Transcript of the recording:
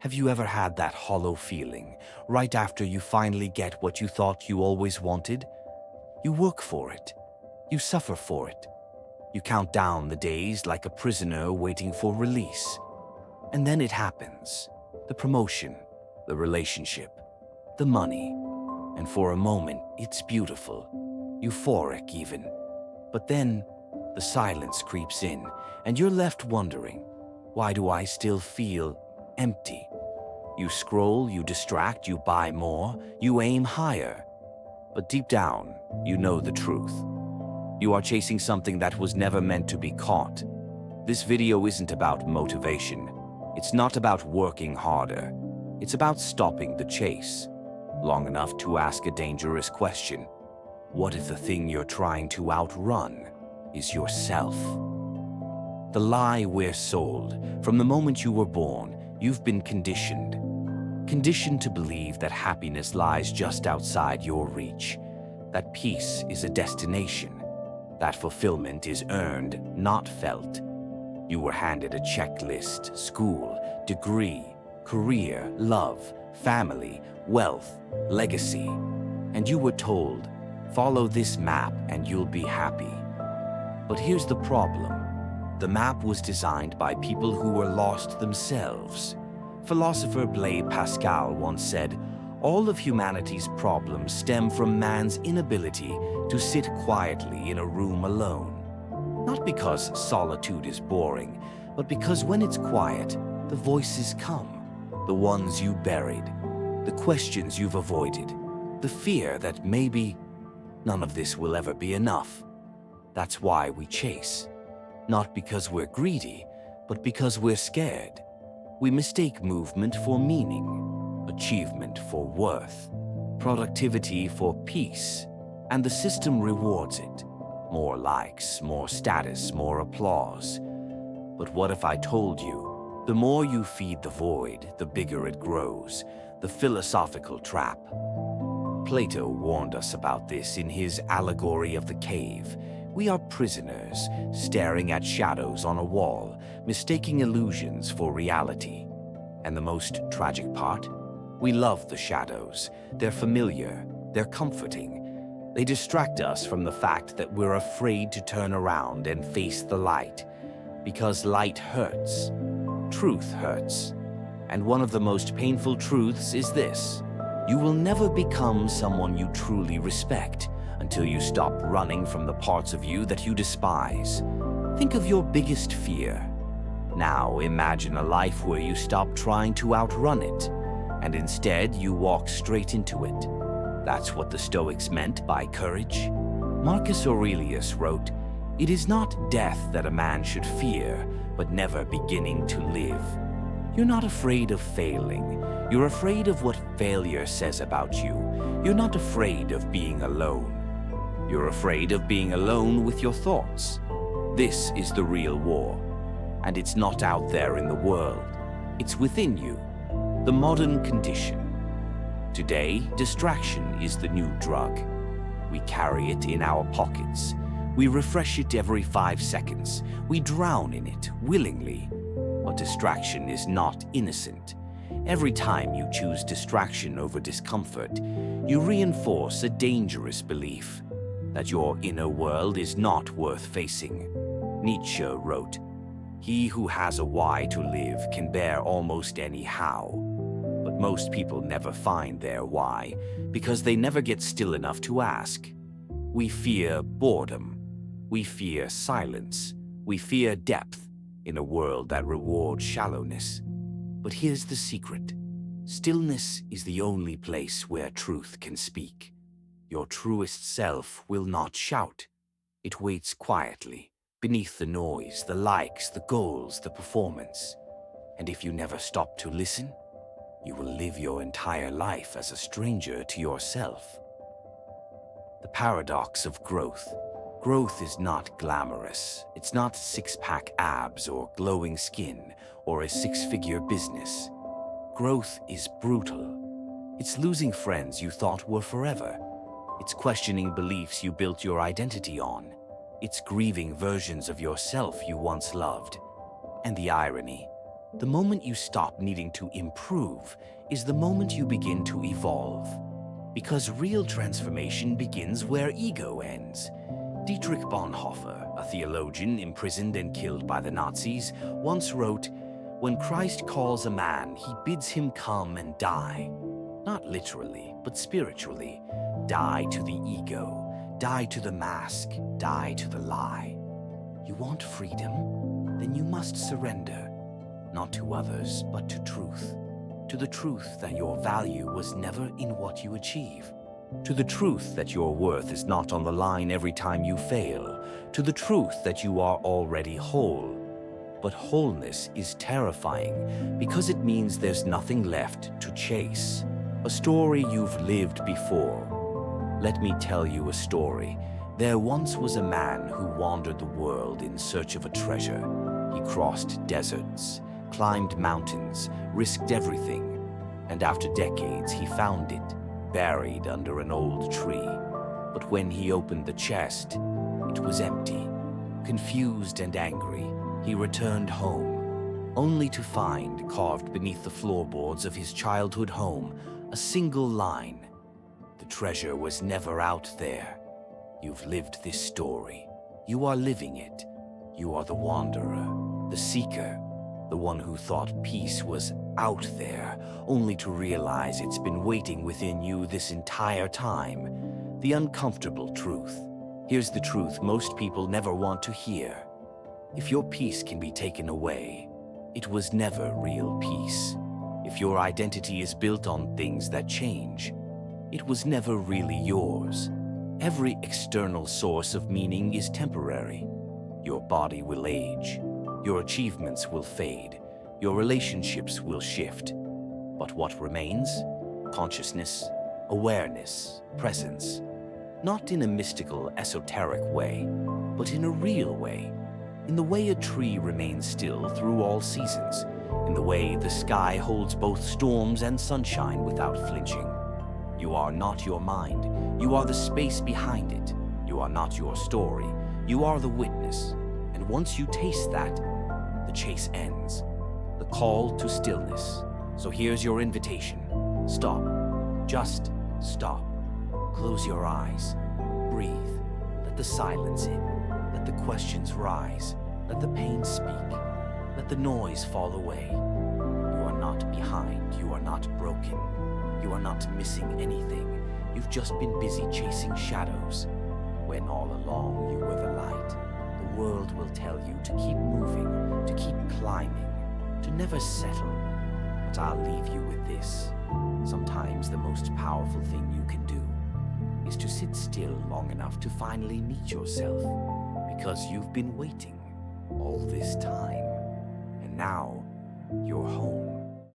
Have you ever had that hollow feeling right after you finally get what you thought you always wanted? You work for it. You suffer for it. You count down the days like a prisoner waiting for release. And then it happens. The promotion, the relationship, the money. And for a moment, it's beautiful, euphoric even. But then the silence creeps in, and you're left wondering, why do I still feel empty? You scroll, you distract, you buy more, you aim higher. But deep down, you know the truth. You are chasing something that was never meant to be caught. This video isn't about motivation. It's not about working harder. It's about stopping the chase long enough to ask a dangerous question. What if the thing you're trying to outrun is yourself? The lie we're sold. From the moment you were born, you've been conditioned. Conditioned to believe that happiness lies just outside your reach, that peace is a destination, that fulfillment is earned, not felt. You were handed a checklist: school, degree, career, love, family, wealth, legacy. And you were told, follow this map and you'll be happy. But here's the problem. The map was designed by people who were lost themselves. Philosopher Blaise Pascal once said, all of humanity's problems stem from man's inability to sit quietly in a room alone. Not because solitude is boring, but because when it's quiet, the voices come. The ones you buried, the questions you've avoided, the fear that maybe none of this will ever be enough. That's why we chase. Not because we're greedy, but because we're scared. We mistake movement for meaning, achievement for worth, productivity for peace, and the system rewards it. More likes, more status, more applause. But what if I told you, the more you feed the void, the bigger it grows, the philosophical trap? Plato warned us about this in his allegory of the cave. We are prisoners, staring at shadows on a wall, mistaking illusions for reality. And the most tragic part? We love the shadows. They're familiar, they're comforting. They distract us from the fact that we're afraid to turn around and face the light. Because light hurts. Truth hurts. And one of the most painful truths is this: you will never become someone you truly respect until you stop running from the parts of you that you despise. Think of your biggest fear. Now imagine a life where you stop trying to outrun it, and instead you walk straight into it. That's what the Stoics meant by courage. Marcus Aurelius wrote, "It is not death that a man should fear, but never beginning to live." You're not afraid of failing. You're afraid of what failure says about you. You're not afraid of being alone. You're afraid of being alone with your thoughts. This is the real war. And it's not out there in the world. It's within you. The modern condition. Today, distraction is the new drug. We carry it in our pockets. We refresh it every 5 seconds. We drown in it willingly. But distraction is not innocent. Every time you choose distraction over discomfort, you reinforce a dangerous belief that your inner world is not worth facing. Nietzsche wrote, "He who has a why to live can bear almost any how." But most people never find their why because they never get still enough to ask. We fear boredom. We fear silence. We fear depth in a world that rewards shallowness. But here's the secret. Stillness is the only place where truth can speak. Your truest self will not shout. It waits quietly, beneath the noise, the likes, the goals, the performance. And if you never stop to listen, you will live your entire life as a stranger to yourself. The paradox of growth. Growth is not glamorous. It's not six-pack abs or glowing skin or a six-figure business. Growth is brutal. It's losing friends you thought were forever. It's questioning beliefs you built your identity on. It's grieving versions of yourself you once loved. And the irony, The moment you stop needing to improve is the moment you begin to evolve. Because real transformation begins where ego ends. Dietrich Bonhoeffer, a theologian imprisoned and killed by the Nazis, once wrote, "When Christ calls a man, he bids him come and die. Not literally, but spiritually. Die to the ego, die to the mask, die to the lie. You want freedom? Then you must surrender. Not to others, but to truth. To the truth that your value was never in what you achieve. To the truth that your worth is not on the line every time you fail. To the truth that you are already whole. But wholeness is terrifying because it means there's nothing left to chase. A story you've lived before. Let me tell you a story. There once was a man who wandered the world in search of a treasure. He crossed deserts, climbed mountains, risked everything, and after decades he found it, buried under an old tree. But when he opened the chest, it was empty. Confused and angry, he returned home, only to find, carved beneath the floorboards of his childhood home, a single line. The treasure was never out there. You've lived this story. You are living it. You are the wanderer, the seeker, the one who thought peace was out there, only to realize it's been waiting within you this entire time. The uncomfortable truth. Here's the truth most people never want to hear. If your peace can be taken away, it was never real peace. If your identity is built on things that change, it was never really yours. Every external source of meaning is temporary. Your body will age. Your achievements will fade. Your relationships will shift. But what remains? Consciousness, awareness, presence. Not in a mystical, esoteric way, but in a real way. In the way a tree remains still through all seasons. In the way the sky holds both storms and sunshine without flinching. You are not your mind. You are the space behind it. You are not your story. You are the witness. And once you taste that, the chase ends. The call to stillness. So here's your invitation. Stop. Just stop. Close your eyes. Breathe. Let the silence in. Let the questions rise. Let the pain speak. Let the noise fall away. You are not behind. You are not broken. You are not missing anything. You've just been busy chasing shadows, when all along you were the light. The world will tell you to keep moving, to keep climbing, to never settle. But I'll leave you with this. Sometimes the most powerful thing you can do is to sit still long enough to finally meet yourself, because you've been waiting all this time. And now, you're home.